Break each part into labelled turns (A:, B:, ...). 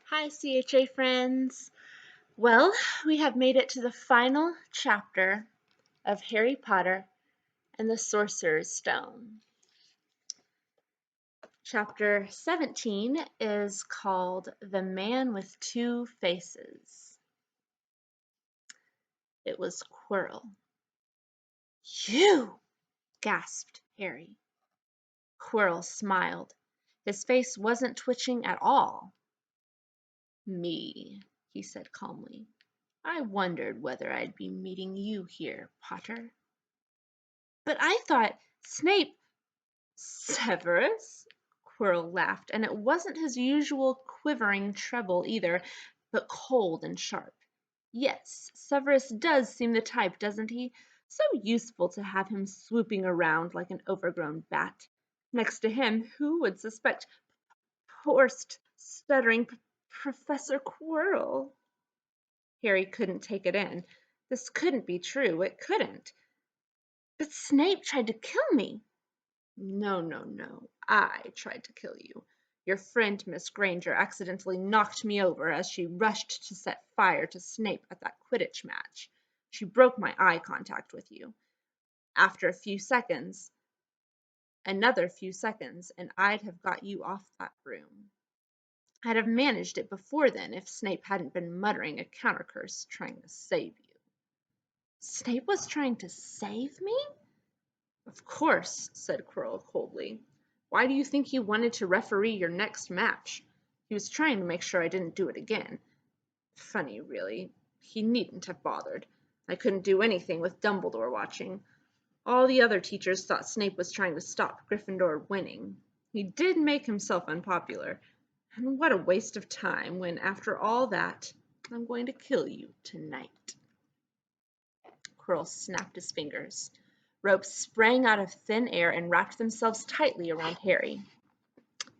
A: Hi, CHA friends. Well, we have made it to the final chapter of Harry Potter and the Sorcerer's Stone. Chapter 17 is called The Man with Two Faces. It was Quirrell. You! Gasped Harry. Quirrell smiled. His face wasn't twitching at all. Me, he said calmly. I wondered whether I'd be meeting you here, Potter. But I thought Snape. Severus? Quirrell laughed, and it wasn't his usual quivering treble either, but cold and sharp. Yes, Severus does seem the type, doesn't he? So useful to have him swooping around like an overgrown bat. Next to him, who would suspect poor stuttering Professor Quirrell? Harry couldn't take it in. This couldn't be true. It couldn't. But Snape tried to kill me. No, no, no. I tried to kill you. Your friend Miss Granger accidentally knocked me over as she rushed to set fire to Snape at that Quidditch match. She broke my eye contact with you. After another few seconds, and I'd have got you off that broom. I'd have managed it before then if Snape hadn't been muttering a counter curse trying to save you. Snape was trying to save me? Of course, said Quirrell coldly. Why do you think he wanted to referee your next match? He was trying to make sure I didn't do it again. Funny, really. He needn't have bothered. I couldn't do anything with Dumbledore watching. All the other teachers thought Snape was trying to stop Gryffindor winning. He did make himself unpopular. And what a waste of time when, after all that, I'm going to kill you tonight. Quirrell snapped his fingers. Ropes sprang out of thin air and wrapped themselves tightly around Harry.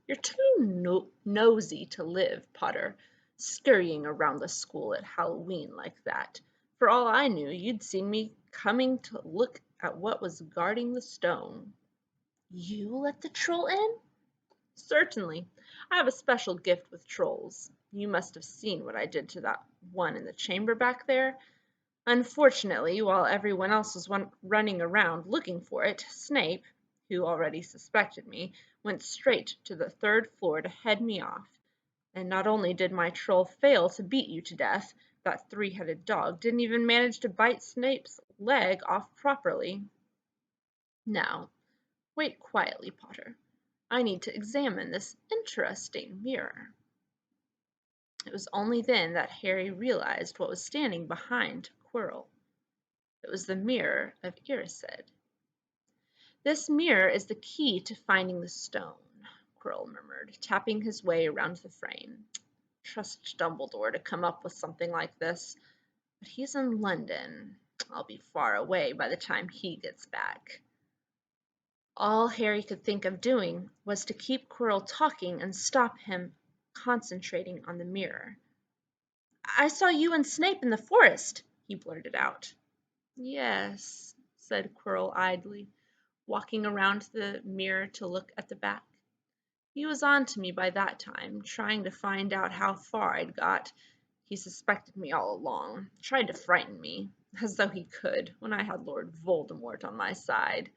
A: You're too nosy to live, Potter, scurrying around the school at Halloween like that. For all I knew, you'd seen me coming to look at what was guarding the stone. You let the troll in? Certainly. I have a special gift with trolls. You must have seen what I did to that one in the chamber back there. Unfortunately, while everyone else was running around looking for it, Snape, who already suspected me, went straight to the third floor to head me off. And not only did my troll fail to beat you to death, that three-headed dog didn't even manage to bite Snape's leg off properly. Now, wait quietly, Potter. I need to examine this interesting mirror. It was only then that Harry realized what was standing behind Quirrell. It was the mirror of Erised. This mirror is the key to finding the stone, Quirrell murmured, tapping his way around the frame. Trust Dumbledore to come up with something like this, but he's in London. I'll be far away by the time he gets back. All Harry could think of doing was to keep Quirrell talking and stop him concentrating on the mirror. I saw you and Snape in the forest, he blurted out. Yes, said Quirrell idly, walking around the mirror to look at the back. He was on to me by that time, trying to find out how far I'd got. He suspected me all along, tried to frighten me, as though he could, when I had Lord Voldemort on my side.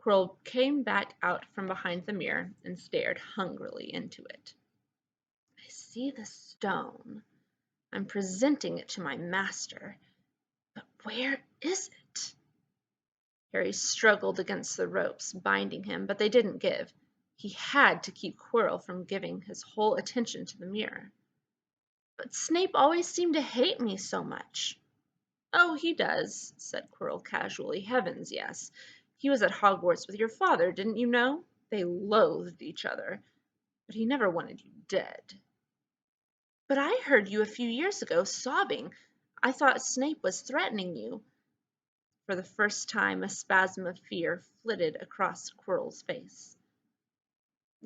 A: Quirrell came back out from behind the mirror and stared hungrily into it. I see the stone. I'm presenting it to my master. But where is it? Harry struggled against the ropes, binding him, but they didn't give. He had to keep Quirrell from giving his whole attention to the mirror. But Snape always seemed to hate me so much. Oh, he does, said Quirrell casually. Heavens, yes. He was at Hogwarts with your father, didn't you know? They loathed each other. But he never wanted you dead. But I heard you a few years ago sobbing. I thought Snape was threatening you. For the first time, a spasm of fear flitted across Quirrell's face.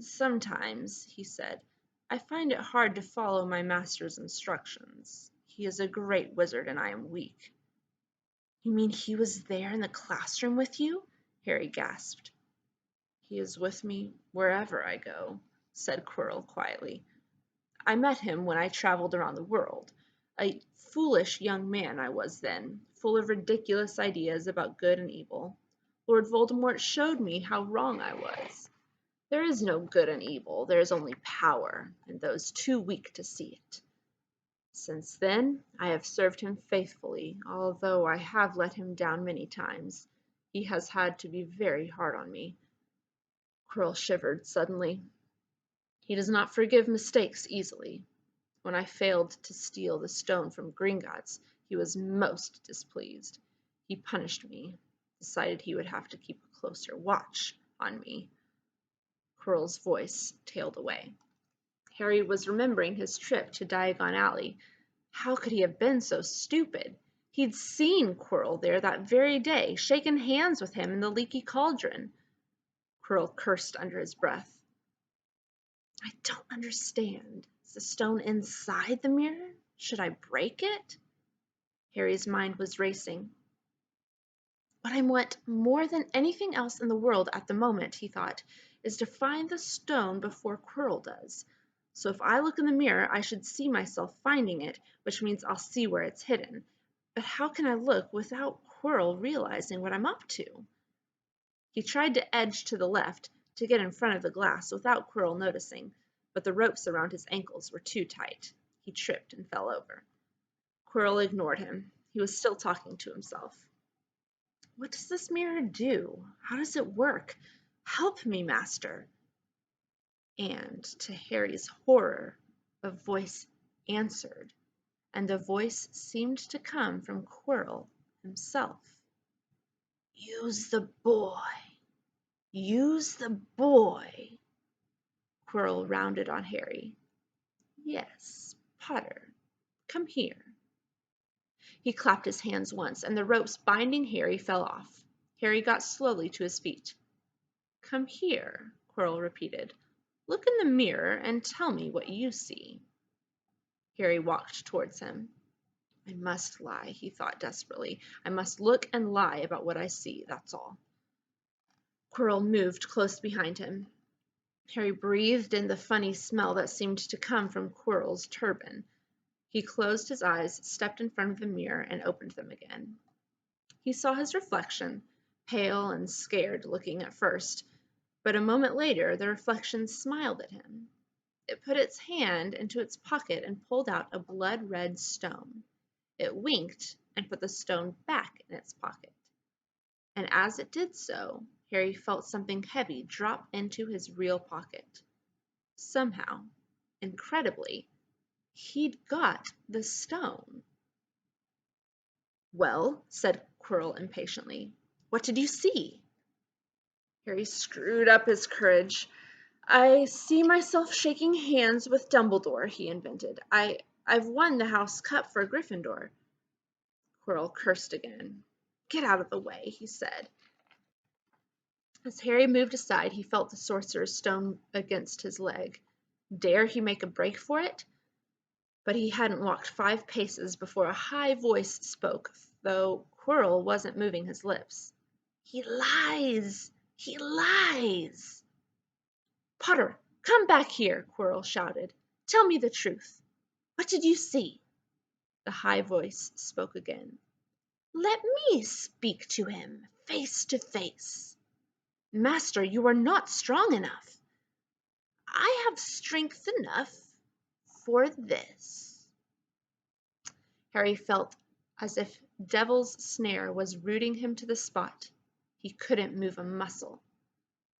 A: Sometimes, he said, I find it hard to follow my master's instructions. He is a great wizard and I am weak. You mean he was there in the classroom with you? Harry gasped. He is with me wherever I go, said Quirrell quietly. I met him when I traveled around the world. A foolish young man I was then, full of ridiculous ideas about good and evil. Lord Voldemort showed me how wrong I was. There is no good and evil, there is only power, and those too weak to see it. Since then, I have served him faithfully, although I have let him down many times. He has had to be very hard on me. Quirrell shivered suddenly. He does not forgive mistakes easily. When I failed to steal the stone from Gringotts, he was most displeased. He punished me, decided he would have to keep a closer watch on me. Quirrell's voice tailed away. Harry was remembering his trip to Diagon Alley. How could he have been so stupid? He'd seen Quirrell there that very day, shaken hands with him in the leaky cauldron. Quirrell cursed under his breath. I don't understand. Is the stone inside the mirror? Should I break it? Harry's mind was racing. What I want more than anything else in the world at the moment, he thought, is to find the stone before Quirrell does. So if I look in the mirror, I should see myself finding it, which means I'll see where it's hidden. But how can I look without Quirrell realizing what I'm up to? He tried to edge to the left, to get in front of the glass without Quirrell noticing, but the ropes around his ankles were too tight. He tripped and fell over. Quirrell ignored him. He was still talking to himself. What does this mirror do? How does it work? Help me, master. And to Harry's horror, a voice answered, and the voice seemed to come from Quirrell himself. Use the boy. Use the boy. Quirrell rounded on Harry. Yes, Potter, come here. He clapped his hands once, and the ropes binding Harry fell off. Harry got slowly to his feet. Come here, Quirrell repeated. Look in the mirror and tell me what you see. Harry walked towards him. I must lie, he thought desperately. I must look and lie about what I see, that's all. Quirrell moved close behind him. Harry breathed in the funny smell that seemed to come from Quirrell's turban. He closed his eyes, stepped in front of the mirror, and opened them again. He saw his reflection, pale and scared looking at first, but a moment later the reflection smiled at him. It put its hand into its pocket and pulled out a blood-red stone. It winked and put the stone back in its pocket. And as it did so, Harry felt something heavy drop into his real pocket. Somehow, incredibly, he'd got the stone. Well, said Quirrell impatiently, what did you see? Harry screwed up his courage. I see myself shaking hands with Dumbledore, he invented. I've won the House Cup for Gryffindor. Quirrell cursed again. Get out of the way, he said. As Harry moved aside, he felt the Sorcerer's stone against his leg. Dare he make a break for it? But he hadn't walked 5 paces before a high voice spoke, though Quirrell wasn't moving his lips. He lies! He lies! Potter, come back here, Quirrell shouted. Tell me the truth. What did you see? The high voice spoke again. Let me speak to him, face to face. Master, you are not strong enough. I have strength enough for this. Harry felt as if Devil's snare was rooting him to the spot. He couldn't move a muscle.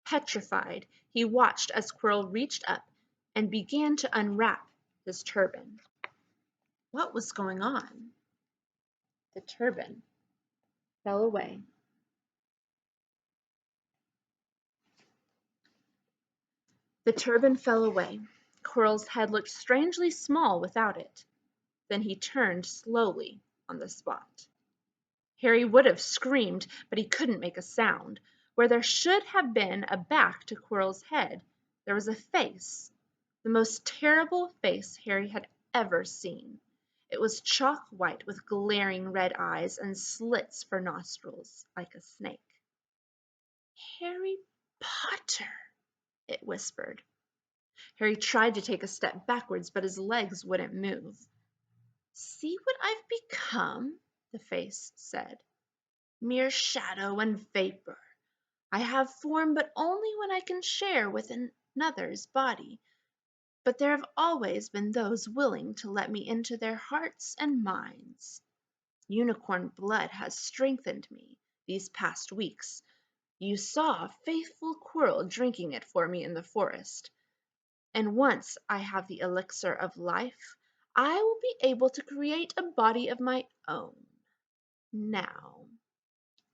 A: Petrified, he watched as Quirrell reached up and began to unwrap his turban. What was going on? The turban fell away. The turban fell away. Quirrell's head looked strangely small without it. Then he turned slowly on the spot. Harry would have screamed, but he couldn't make a sound. Where there should have been a back to Quirrell's head, there was a face, the most terrible face Harry had ever seen. It was chalk white with glaring red eyes and slits for nostrils, like a snake. Harry Potter, it whispered. Harry tried to take a step backwards, but his legs wouldn't move. "See what I've become?" the face said. "Mere shadow and vapor. I have form, but only when I can share with another's body. But there have always been those willing to let me into their hearts and minds. Unicorn blood has strengthened me these past weeks. You saw faithful Quirrell drinking it for me in the forest. And once I have the elixir of life, I will be able to create a body of my own. Now,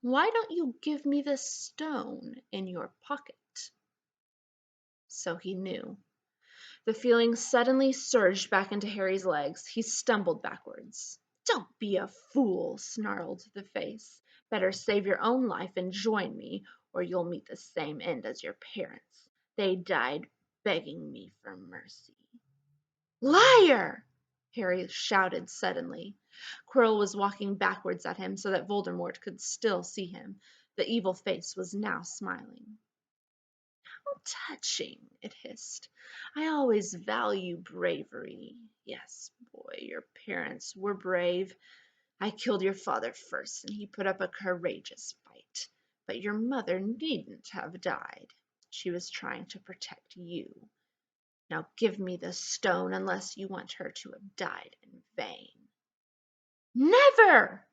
A: why don't you give me the stone in your pocket?" So he knew. The feeling suddenly surged back into Harry's legs. He stumbled backwards. "Don't be a fool," snarled the face. "Better save your own life and join me, or you'll meet the same end as your parents. They died begging me for mercy." "Liar!" Harry shouted suddenly. Quirrell was walking backwards at him so that Voldemort could still see him. The evil face was now smiling. "How touching," it hissed. "I always value bravery. Yes, boy, your parents were brave. I killed your father first, and he put up a courageous fight. But your mother needn't have died. She was trying to protect you. Now give me the stone unless you want her to have died in vain." "Never!"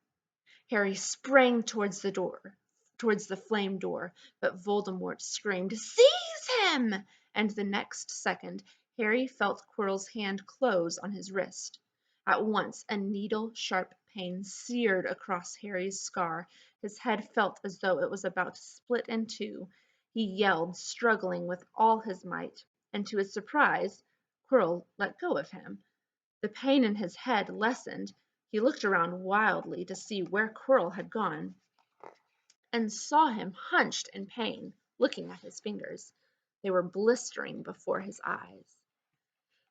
A: Harry sprang towards the flame door, but Voldemort screamed, "Seize him!" And the next second, Harry felt Quirrell's hand close on his wrist. At once, a needle-sharp pain seared across Harry's scar. His head felt as though it was about to split in two. He yelled, struggling with all his might, and to his surprise, Quirrell let go of him. The pain in his head lessened. He looked around wildly to see where Quirrell had gone, and saw him hunched in pain, looking at his fingers. They were blistering before his eyes.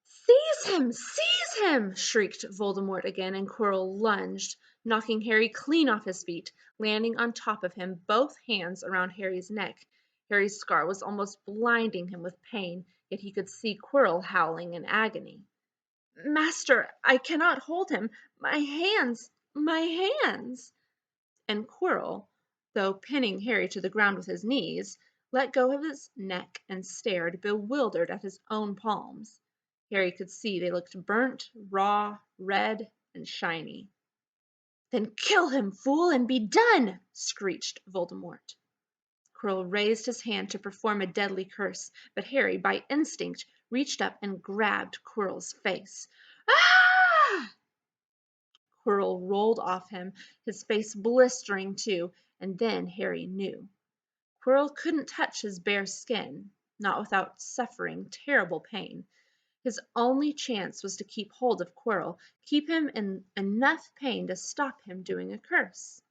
A: "Seize him! Seize him!" shrieked Voldemort again, and Quirrell lunged, knocking Harry clean off his feet, landing on top of him, both hands around Harry's neck. Harry's scar was almost blinding him with pain, yet he could see Quirrell howling in agony. "Master, I cannot hold him. My hands, my hands!" And Quirrell, though pinning Harry to the ground with his knees, let go of his neck and stared, bewildered at his own palms. Harry could see they looked burnt, raw, red, and shiny. "Then kill him, fool, and be done!" screeched Voldemort. Quirrell raised his hand to perform a deadly curse, but Harry, by instinct, reached up and grabbed Quirrell's face. "Ah!" Quirrell rolled off him, his face blistering too, and then Harry knew. Quirrell couldn't touch his bare skin, not without suffering terrible pain. His only chance was to keep hold of Quirrell, keep him in enough pain to stop him doing a curse.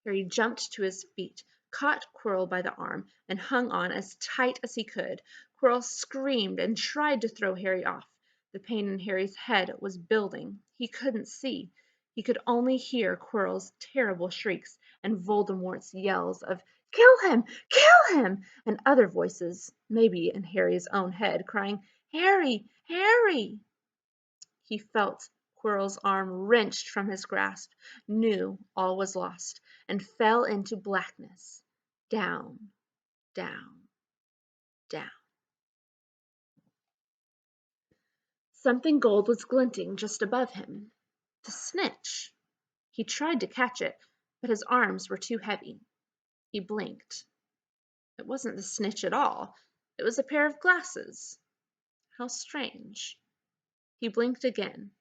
A: Harry jumped to his feet, caught Quirrell by the arm, and hung on as tight as he could. Quirrell screamed and tried to throw Harry off. The pain in Harry's head was building. He couldn't see. He could only hear Quirrell's terrible shrieks and Voldemort's yells of "Kill him! Kill him!" and other voices, maybe in Harry's own head, crying, "Harry! Harry!" He felt Quirrell's arm wrenched from his grasp, knew all was lost, and fell into blackness. Down, down, down. Something gold was glinting just above him. The snitch. He tried to catch it, but his arms were too heavy. He blinked. It wasn't the snitch at all. It was a pair of glasses. How strange. He blinked again.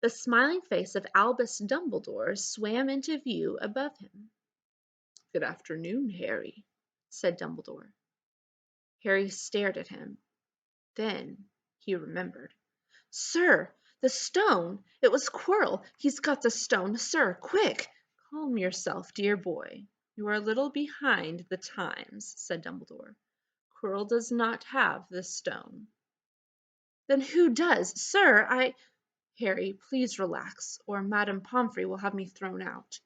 A: The smiling face of Albus Dumbledore swam into view above him. "Good afternoon, Harry," said Dumbledore. Harry stared at him. Then he remembered. "Sir, the stone! It was Quirrell. He's got the stone. Sir, quick! Calm yourself, dear boy. You are a little behind the times," said Dumbledore. "Quirrell does not have the stone." "Then who does? Sir, Harry, please relax, or Madame Pomfrey will have me thrown out."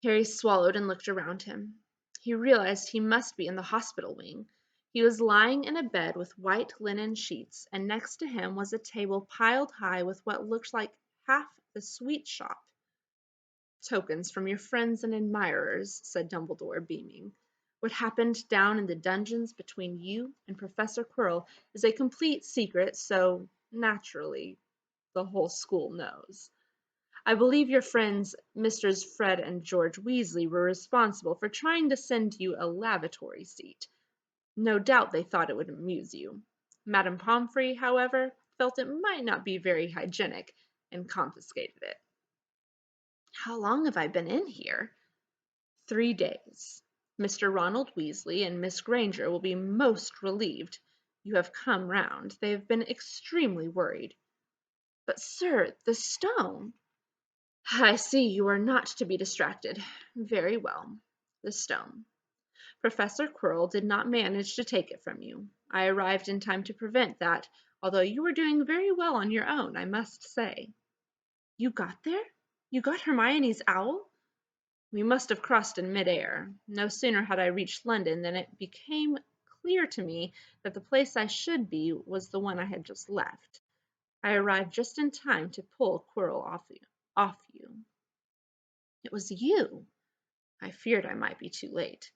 A: Harry swallowed and looked around him. He realized he must be in the hospital wing. He was lying in a bed with white linen sheets, and next to him was a table piled high with what looked like half the sweet shop. "Tokens from your friends and admirers," said Dumbledore, beaming. "What happened down in the dungeons between you and Professor Quirrell is a complete secret, so, naturally, the whole school knows. I believe your friends Messrs. Fred and George Weasley were responsible for trying to send you a lavatory seat. No doubt they thought it would amuse you. Madame Pomfrey, however, felt it might not be very hygienic, and confiscated it." "How long have I been in here?" "3 days. Mr. Ronald Weasley and Miss Granger will be most relieved you have come round. They have been extremely worried." "But, sir, the stone—" "I see you are not to be distracted. Very well. The stone. Professor Quirrell did not manage to take it from you. I arrived in time to prevent that, although you were doing very well on your own, I must say." "You got there? You got Hermione's owl?" "We must have crossed in mid-air. No sooner had I reached London than it became clear to me that the place I should be was the one I had just left. I arrived just in time to pull Quirrell off you." "It was you!" "I feared I might be too late."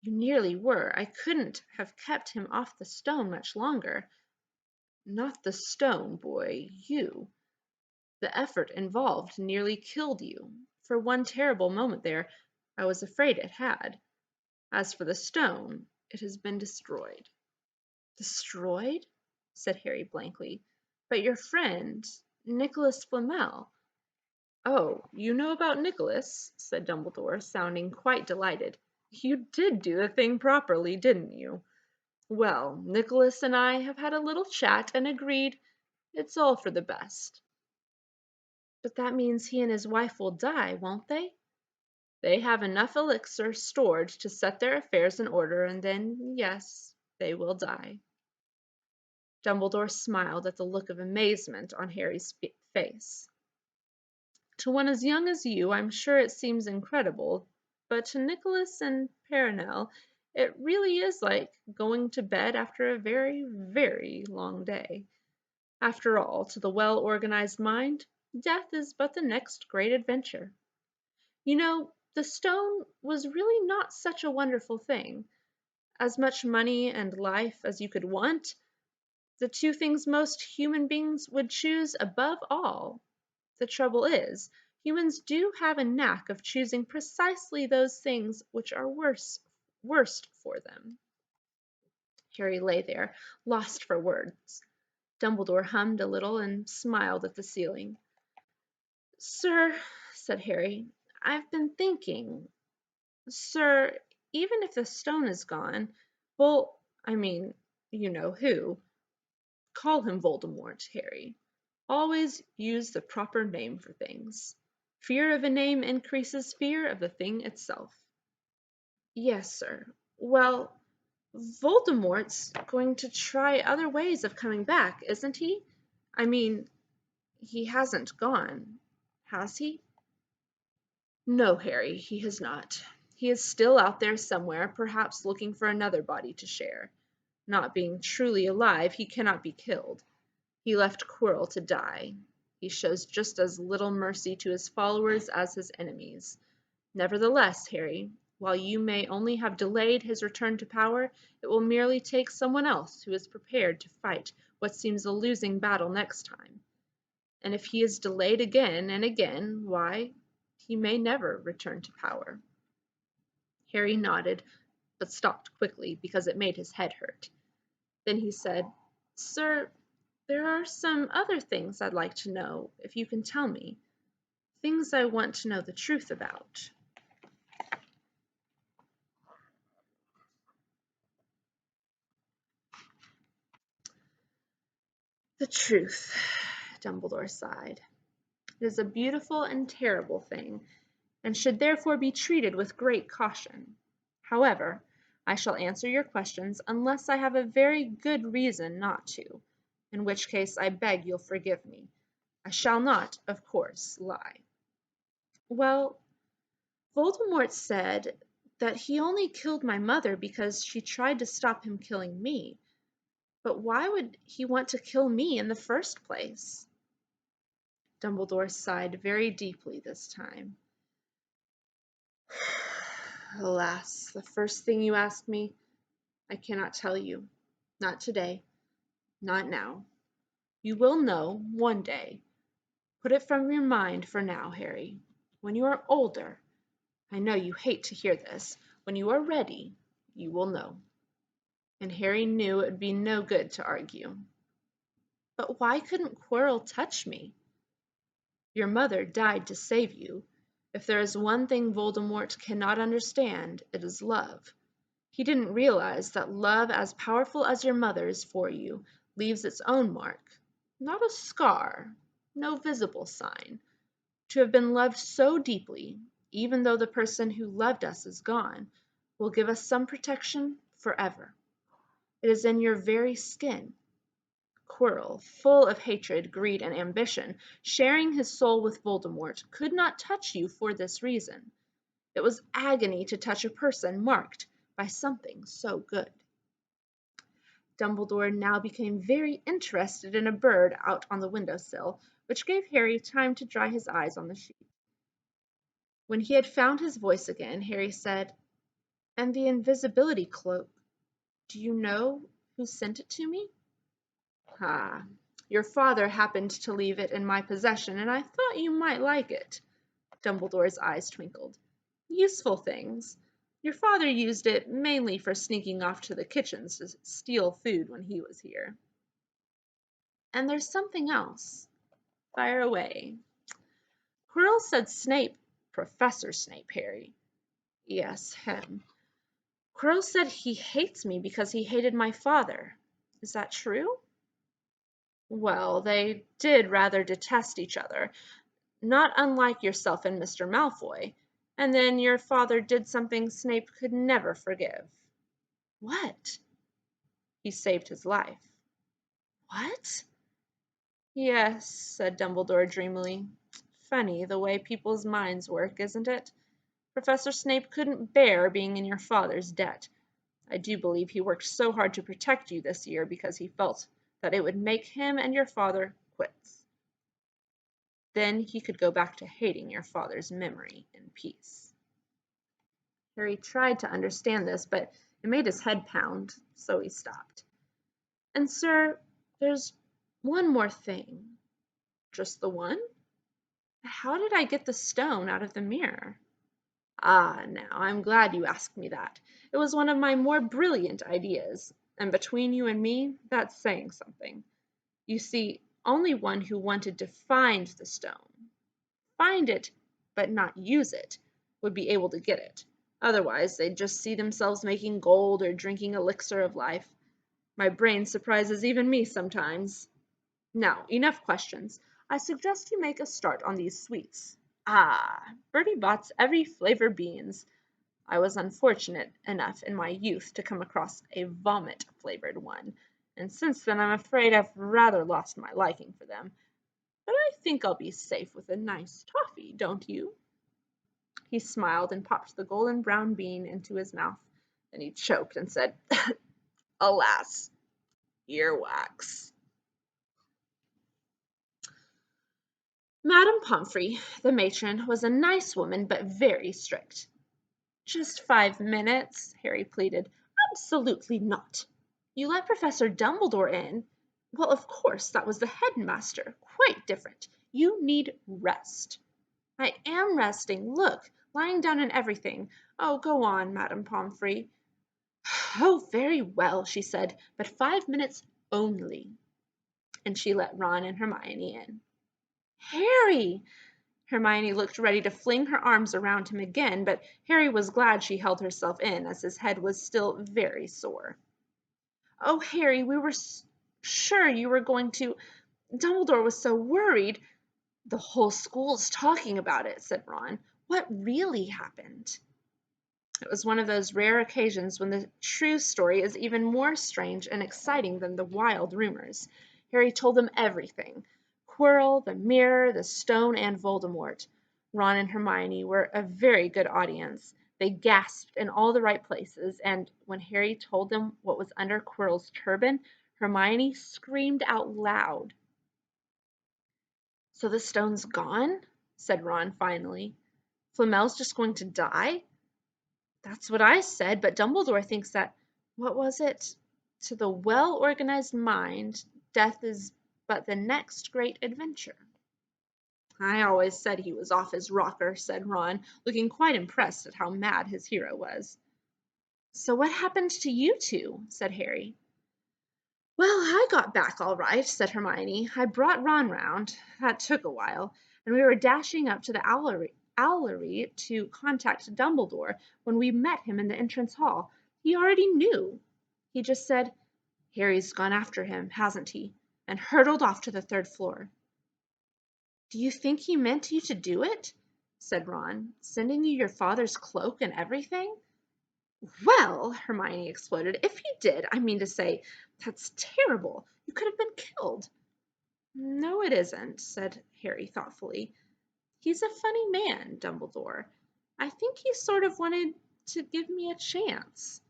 A: "You nearly were. I couldn't have kept him off the stone much longer." "Not the stone, boy, you. The effort involved nearly killed you. For one terrible moment there, I was afraid it had. As for the stone, it has been destroyed." "Destroyed?" said Harry blankly. "But your friend, Nicholas Flamel—" "Oh, you know about Nicholas?" said Dumbledore, sounding quite delighted. "You did do the thing properly, didn't you? Well, Nicholas and I have had a little chat and agreed it's all for the best." "But that means he and his wife will die, won't they?" "They have enough elixir stored to set their affairs in order, and then, yes, they will die." Dumbledore smiled at the look of amazement on Harry's face. "To one as young as you, I'm sure it seems incredible, but to Nicholas and Perenelle it really is like going to bed after a very, very long day. After all, to the well-organized mind, death is but the next great adventure. You know, the stone was really not such a wonderful thing. As much money and life as you could want, the two things most human beings would choose above all. The trouble is, humans do have a knack of choosing precisely those things which are worst for them." Harry lay there, lost for words. Dumbledore hummed a little and smiled at the ceiling. "Sir," said Harry, "I've been thinking. Sir, even if the stone is gone, I mean, you know who. Call him Voldemort, Harry. Always use the proper name for things. Fear of a name increases fear of the thing itself." "Yes, sir. Well, Voldemort's going to try other ways of coming back, isn't he? I mean, he hasn't gone, has he?" "No, Harry, he has not. He is still out there somewhere, perhaps looking for another body to share. Not being truly alive, he cannot be killed. He left Quirrell to die. He shows just as little mercy to his followers as his enemies. Nevertheless, Harry, while you may only have delayed his return to power, it will merely take someone else who is prepared to fight what seems a losing battle next time. And if he is delayed again and again, why, he may never return to power." Harry nodded, but stopped quickly because it made his head hurt. Then he said, "Sir, there are some other things I'd like to know, if you can tell me. Things I want to know the truth about." "The truth," Dumbledore sighed. "It is a beautiful and terrible thing, and should therefore be treated with great caution. However, I shall answer your questions unless I have a very good reason not to, in which case I beg you'll forgive me. I shall not, of course, lie. Well, Voldemort said That he only killed my mother because she tried to stop him killing me. But why would he want to kill me in the first place? Dumbledore sighed very deeply this time. Alas, the first thing you asked me, I cannot tell you. Not today. Not now. You will know one day. Put it from your mind for now, Harry. When you are older, I know you hate to hear this, when you are ready, you will know. And Harry knew it would be no good to argue. But why couldn't Quirrell touch me? Your mother died to save you. If there is one thing Voldemort cannot understand, it is love. He didn't realize that love as powerful as your mother's for you leaves its own mark, not a scar, no visible sign. To have been loved so deeply, even though the person who loved us is gone, will give us some protection forever. It is in your very skin. Quirrell, full of hatred, greed, and ambition, sharing his soul with Voldemort, could not touch you for this reason. It was agony to touch a person marked by something so good. Dumbledore now became very interested in a bird out on the window-sill, which gave Harry time to dry his eyes on the sheet. When he had found his voice again, Harry said, "And the invisibility cloak, do you know who sent it to me?" "Ah, your father happened to leave it in my possession, and I thought you might like it." Dumbledore's eyes twinkled. "Useful things. Your father used it mainly for sneaking off to the kitchens to steal food when he was here. And there's something else. Fire away." "Quirrell said Snape, Professor Snape, Harry." "Yes, him. Quirrell said he hates me because he hated my father. Is that true?" "Well, they did rather detest each other, not unlike yourself and Mr. Malfoy. And then your father did something Snape could never forgive." "What?" "He saved his life." "What?" "Yes," said Dumbledore dreamily. "Funny the way people's minds work, isn't it? Professor Snape couldn't bear being in your father's debt. I do believe he worked so hard to protect you this year because he felt that it would make him and your father quits. Then he could go back to hating your father's memory in peace." Harry tried to understand this, but it made his head pound, so he stopped. "And, sir, there's one more thing." "Just the one?" "How did I get the stone out of the mirror?" "Ah, now, I'm glad you asked me that. It was one of my more brilliant ideas, and between you and me, that's saying something. You see, only one who wanted to find the find it, but not use it, would be able to get it. Otherwise, they'd just see themselves making gold or drinking elixir of life. My brain surprises even me sometimes. Now, enough questions. I suggest you make a start on these sweets. Ah, Bertie Bott's every flavor beans. I was unfortunate enough in my youth to come across a vomit-flavored one, and since then I'm afraid I've rather lost my liking for them. But I think I'll be safe with a nice toffee, don't you?" He smiled and popped the golden brown bean into his mouth. Then he choked and said, "Alas, earwax." Madame Pomfrey, the matron, was a nice woman but very strict. "Just 5 minutes," Harry pleaded. "Absolutely not. You let Professor Dumbledore in. Well, of course, that was the headmaster. Quite different. You need rest." "I am resting. Look, lying down and everything. Oh, go on, Madame Pomfrey." "Oh, very well," she said, "but 5 minutes only." And she let Ron and Hermione in. "Harry!" Hermione looked ready to fling her arms around him again, but Harry was glad she held herself in, as his head was still very sore. "Oh, Harry, we were sure you were going to. Dumbledore was so worried." "The whole school's talking about it," said Ron. "What really happened?" It was one of those rare occasions when the true story is even more strange and exciting than the wild rumors. Harry told them everything. Quirrell, the mirror, the stone, and Voldemort. Ron and Hermione were a very good audience. They gasped in all the right places, and when Harry told them what was under Quirrell's turban, Hermione screamed out loud. "So the stone's gone?" said Ron finally. "Flamel's just going to die?" "That's what I said, but Dumbledore thinks that, what was it? To the well-organized mind, death is but the next great adventure." "I always said he was off his rocker," said Ron, looking quite impressed at how mad his hero was. "So what happened to you two?" said Harry. "Well, I got back all right," said Hermione. "I brought Ron round. That took a while, and we were dashing up to the owlery to contact Dumbledore when we met him in the entrance hall. He already knew. He just said, 'Harry's gone after him, hasn't he?' and hurtled off to the third floor." "Do you think he meant you to do it?" said Ron. "Sending you your father's cloak and everything?" "Well," Hermione exploded, "if he did, I mean to say, that's terrible. You could have been killed." "No, it isn't," said Harry thoughtfully. "He's a funny man, Dumbledore. I think he sort of wanted to give me a chance.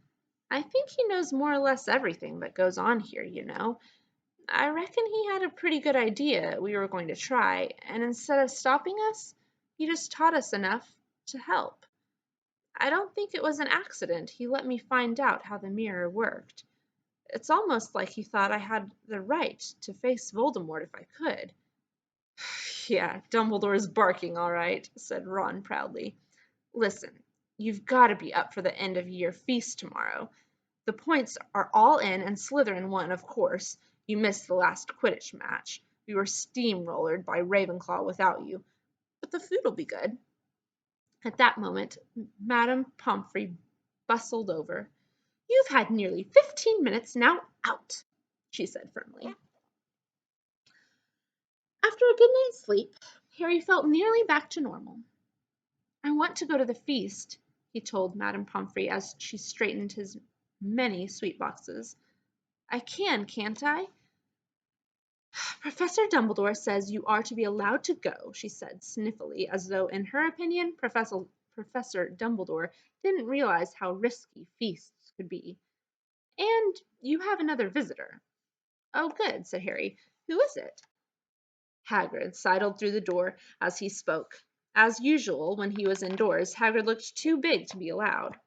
A: I think he knows more or less everything that goes on here, you know. I reckon he had a pretty good idea we were going to try, and instead of stopping us, he just taught us enough to help. I don't think it was an accident he let me find out how the mirror worked. It's almost like he thought I had the right to face Voldemort if I could." "Yeah, Dumbledore's barking all right," said Ron proudly. "Listen, you've got to be up for the end of year feast tomorrow. The points are all in and Slytherin won, of course. You missed the last Quidditch match. We were steamrollered by Ravenclaw without you. But the food'll be good." At that moment Madame Pomfrey bustled over. "You've had nearly 15 minutes, now out," she said firmly. After a good night's sleep, Harry felt nearly back to normal. "I want to go to the feast," he told Madame Pomfrey as she straightened his many sweet boxes. "I can, can't I?" "Professor Dumbledore says you are to be allowed to go," she said sniffily, as though in her opinion Professor Dumbledore didn't realize how risky feasts could be. "And you have another visitor." "Oh, good," said Harry. "Who is it?" Hagrid sidled through the door as he spoke. As usual, when he was indoors, Hagrid looked too big to be allowed.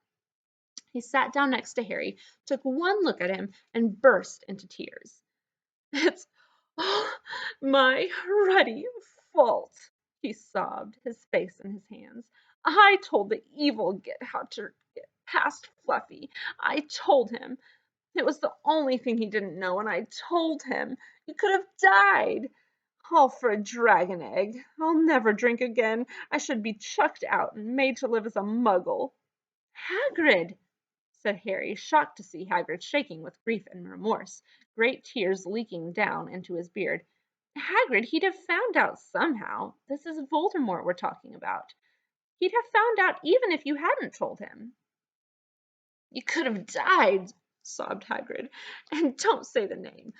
A: He sat down next to Harry, took one look at him, and burst into tears. "It's all my ruddy fault," he sobbed, his face in his hands. "I told the evil git how to get past Fluffy. I told him. It was the only thing he didn't know, and I told him. You could have died. All for a dragon egg. I'll never drink again. I should be chucked out and made to live as a muggle." "Hagrid!" said Harry, shocked to see Hagrid shaking with grief and remorse, great tears leaking down into his beard. "Hagrid, he'd have found out somehow. This is Voldemort we're talking about. He'd have found out even if you hadn't told him." "You could have died," sobbed Hagrid. "And don't say the name.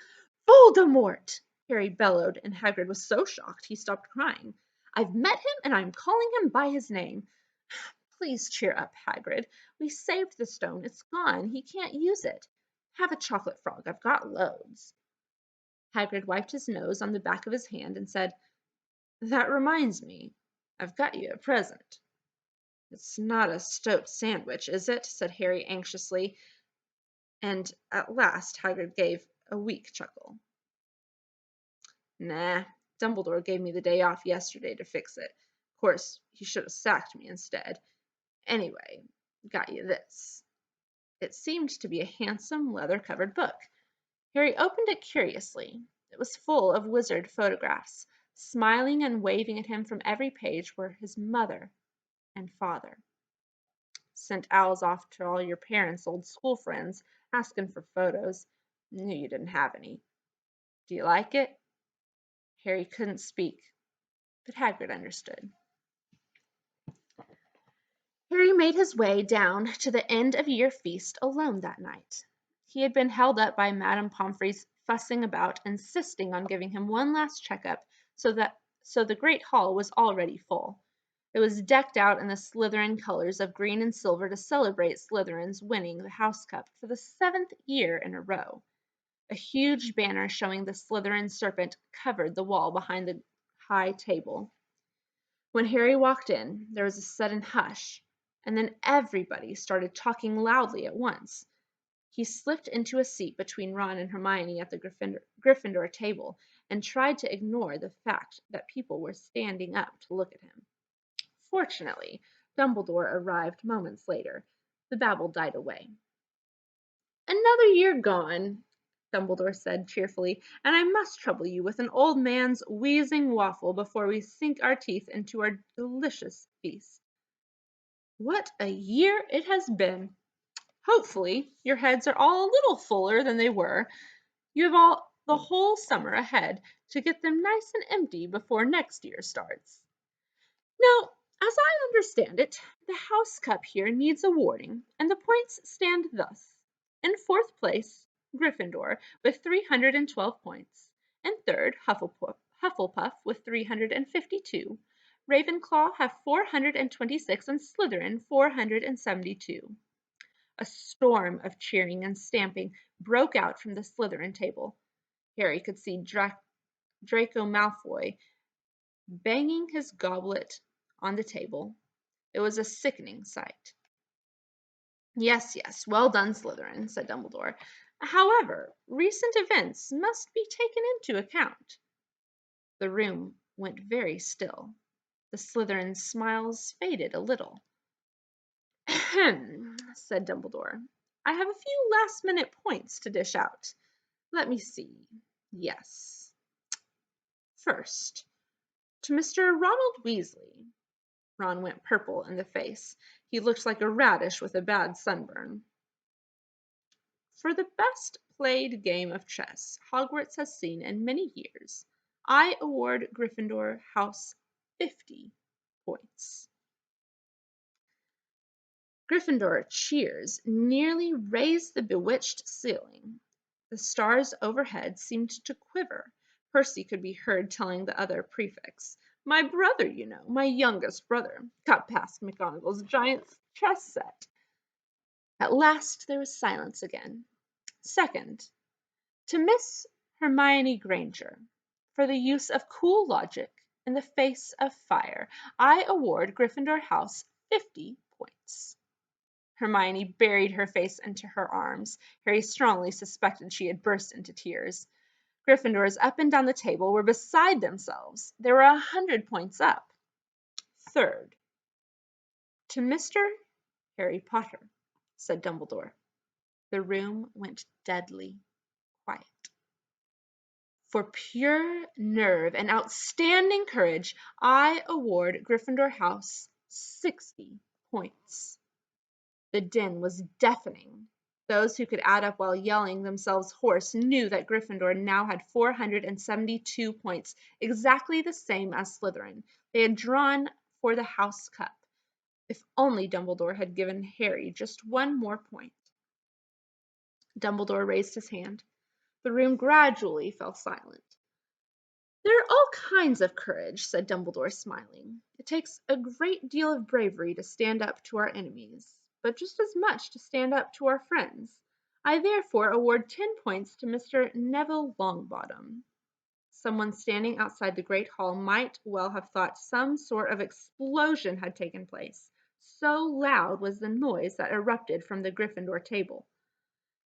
A: Voldemort!" Harry bellowed, and Hagrid was so shocked he stopped crying. "I've met him, and I'm calling him by his name. Please cheer up, Hagrid. We saved the stone. It's gone. He can't use it. Have a chocolate frog. I've got loads." Hagrid wiped his nose on the back of his hand and said, "That reminds me. I've got you a present." "It's not a stoat sandwich, is it?" said Harry anxiously, and at last Hagrid gave a weak chuckle. "Nah, Dumbledore gave me the day off yesterday to fix it. Of course, he should have sacked me instead. Anyway, got you this." It seemed to be a handsome leather-covered book. Harry opened it curiously. It was full of wizard photographs. Smiling and waving at him from every page were his mother and father. "Sent owls off to all your parents' old school friends, asking for photos. Knew you didn't have any. Do you like it?" Harry couldn't speak, but Hagrid understood. Harry made his way down to the end-of-year feast alone that night. He had been held up by Madame Pomfrey's fussing about, insisting on giving him one last checkup, so the great hall was already full. It was decked out in the Slytherin colors of green and silver to celebrate Slytherin's winning the House Cup for the 7th year in a row. A huge banner showing the Slytherin serpent covered the wall behind the high table. When Harry walked in, there was a sudden hush, and then everybody started talking loudly at once. He slipped into a seat between Ron and Hermione at the Gryffindor table and tried to ignore the fact that people were standing up to look at him. Fortunately, Dumbledore arrived moments later. The babble died away. "Another year gone," Dumbledore said cheerfully, "and I must trouble you with an old man's wheezing waffle before we sink our teeth into our delicious feast. What a year it has been! Hopefully, your heads are all a little fuller than they were. You have all the whole summer ahead to get them nice and empty before next year starts. Now, as I understand it, the House Cup here needs awarding, and the points stand thus. In 4th place, Gryffindor with 312 points. In 3rd, Hufflepuff with 352. Ravenclaw have 426 and Slytherin 472. A storm of cheering and stamping broke out from the Slytherin table. Harry could see Draco Malfoy banging his goblet on the table. It was a sickening sight. "Yes, yes, well done, Slytherin," said Dumbledore. "However, recent events must be taken into account." The room went very still. The Slytherin smiles faded a little. "Ahem," said Dumbledore. "I have a few last-minute points to dish out. Let me see. Yes. First, to Mr. Ronald Weasley." Ron went purple in the face. He looked like a radish with a bad sunburn. "For the best played game of chess Hogwarts has seen in many years, I award Gryffindor House 50 points." Gryffindor cheers nearly raised the bewitched ceiling. The stars overhead seemed to quiver. Percy could be heard telling the other prefects, "My brother, you know, my youngest brother, got past McGonagall's giant chess set." At last there was silence again. Second, to Miss Hermione Granger, for the use of cool logic in the face of fire, I award Gryffindor House 50 points. Hermione buried her face into her arms. Harry strongly suspected she had burst into tears. Gryffindors up and down the table were beside themselves. They were 100 points up. Third, to Mr. Harry Potter, said Dumbledore. The room went deadly quiet. For pure nerve and outstanding courage, I award Gryffindor House 60 points. The din was deafening. Those who could add up while yelling themselves hoarse knew that Gryffindor now had 472 points, exactly the same as Slytherin. They had drawn for the House Cup. If only Dumbledore had given Harry just one more point. Dumbledore raised his hand. The room gradually fell silent. "There are all kinds of courage," said Dumbledore, smiling. "It takes a great deal of bravery to stand up to our enemies, but just as much to stand up to our friends. I therefore award 10 points to Mr. Neville Longbottom." Someone standing outside the great hall might well have thought some sort of explosion had taken place. So loud was the noise that erupted from the Gryffindor table.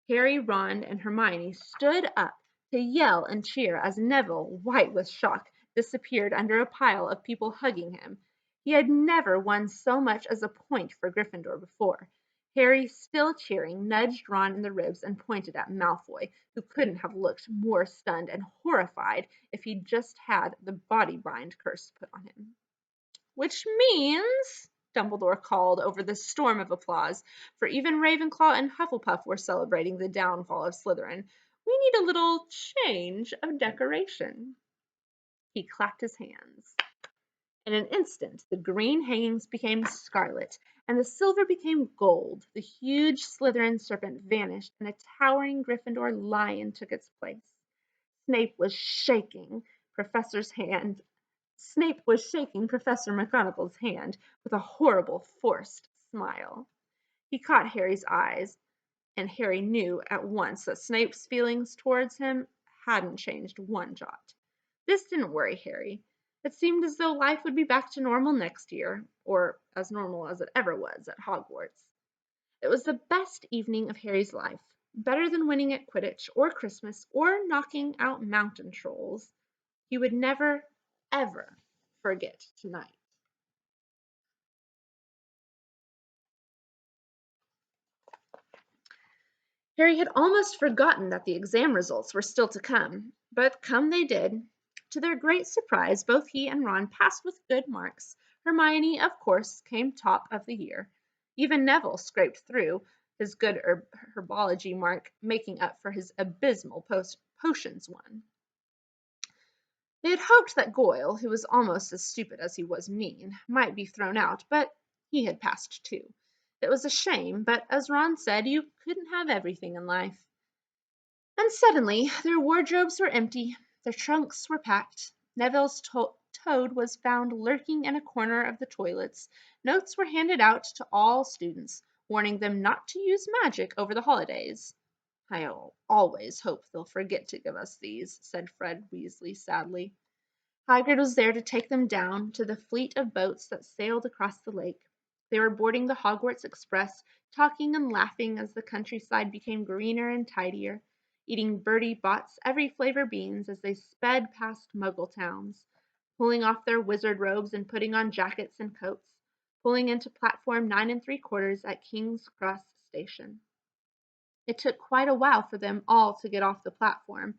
A: Harry, Ron, and Hermione stood up to yell and cheer as Neville, white with shock, disappeared under a pile of people hugging him. He had never won so much as a point for Gryffindor before. Harry, still cheering, nudged Ron in the ribs and pointed at Malfoy, who couldn't have looked more stunned and horrified if he'd just had the body bind curse put on him. "Which means," Dumbledore called over the storm of applause, for even Ravenclaw and Hufflepuff were celebrating the downfall of Slytherin, "we need a little change of decoration." He clapped his hands. In an instant, the green hangings became scarlet, and the silver became gold. The huge Slytherin serpent vanished, and a towering Gryffindor lion took its place. Snape was shaking Professor's hand Snape was shaking Professor McGonagall's hand with a horrible, forced smile. He caught Harry's eyes, and Harry knew at once that Snape's feelings towards him hadn't changed one jot. This didn't worry Harry. It seemed as though life would be back to normal next year, or as normal as it ever was at Hogwarts. It was the best evening of Harry's life, better than winning at Quidditch or Christmas or knocking out mountain trolls. He would never, ever forget tonight. Harry had almost forgotten that the exam results were still to come, but come they did. To their great surprise, both he and Ron passed with good marks. Hermione, of course, came top of the year. Even Neville scraped through, his good herbology mark making up for his abysmal potions one. They had hoped that Goyle, who was almost as stupid as he was mean, might be thrown out, but he had passed too. It was a shame, but as Ron said, you couldn't have everything in life. And suddenly their wardrobes were empty, their trunks were packed. Neville's toad was found lurking in a corner of the toilets. Notes were handed out to all students, warning them not to use magic over the holidays. "I'll always hope they'll forget to give us these," said Fred Weasley sadly. Hagrid was there to take them down to the fleet of boats that sailed across the lake. They were boarding the Hogwarts Express, talking and laughing as the countryside became greener and tidier, eating Bertie Bott's every flavor beans as they sped past Muggle towns, pulling off their wizard robes and putting on jackets and coats, pulling into platform 9 3/4 at King's Cross Station. It took quite a while for them all to get off the platform.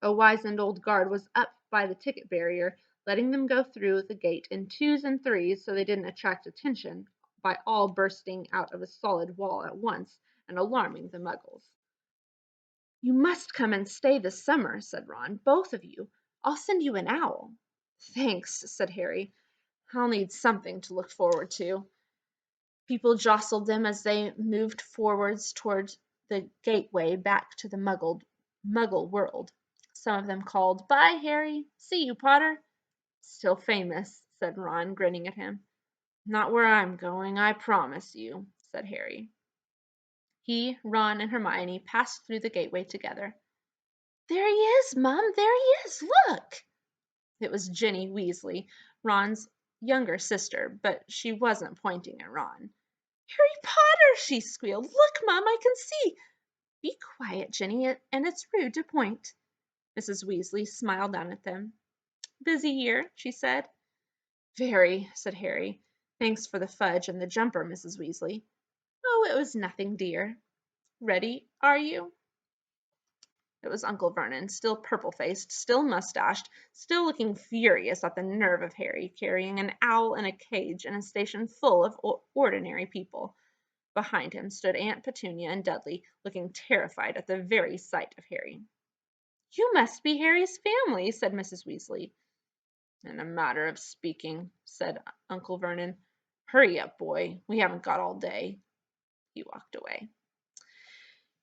A: A wizened old guard was up by the ticket barrier, letting them go through the gate in twos and threes so they didn't attract attention by all bursting out of a solid wall at once and alarming the Muggles. "You must come and stay this summer," said Ron, "both of you. I'll send you an owl." "Thanks," said Harry. "I'll need something to look forward to." People jostled them as they moved forwards toward the gateway back to the Muggle world. Some of them called, "Bye, Harry. See you, Potter." "Still famous," said Ron, grinning at him. "Not where I'm going, I promise you," said Harry. He, Ron, and Hermione passed through the gateway together. "There he is, Mum! There he is! Look!" It was Ginny Weasley, Ron's younger sister, but she wasn't pointing at Ron. "Harry Potter!" she squealed. "Look, Mum, I can see." "Be quiet, Ginny, and it's rude to point." Mrs. Weasley smiled down at them. "Busy year?" she said. "Very," said Harry. "Thanks for the fudge and the jumper, Mrs. Weasley." "Oh, it was nothing, dear." "Ready, are you?" It was Uncle Vernon, still purple-faced, still mustached, still looking furious at the nerve of Harry carrying an owl in a cage in a station full of ordinary people. Behind him stood Aunt Petunia and Dudley, looking terrified at the very sight of Harry. "You must be Harry's family," said Mrs. Weasley. "In a matter of speaking," said Uncle Vernon. "Hurry up, boy. We haven't got all day." He walked away.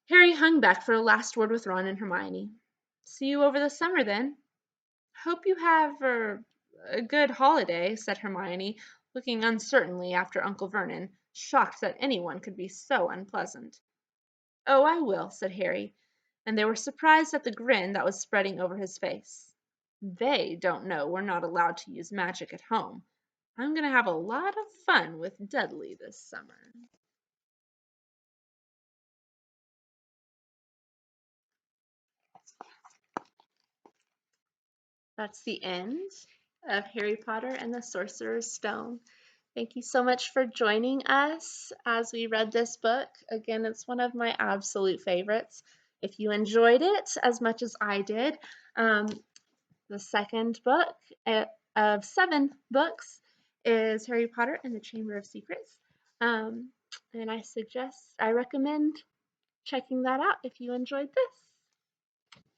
A: Harry hung back for a last word with Ron and Hermione. "See you over the summer, then." "Hope you have a good holiday," said Hermione, looking uncertainly after Uncle Vernon, shocked that anyone could be so unpleasant. "Oh, I will," said Harry, and they were surprised at the grin that was spreading over his face. "They don't know we're not allowed to use magic at home. I'm going to have a lot of fun with Dudley this summer." That's the end of Harry Potter and the Sorcerer's Stone. Thank you so much for joining us as we read this book. Again, it's one of my absolute favorites. If you enjoyed it as much as I did, the second book of 7 books is Harry Potter and the Chamber of Secrets. And I recommend checking that out if you enjoyed this.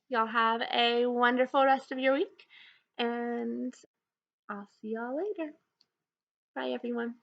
A: Y'all have a wonderful rest of your week, and I'll see y'all later. Bye, everyone.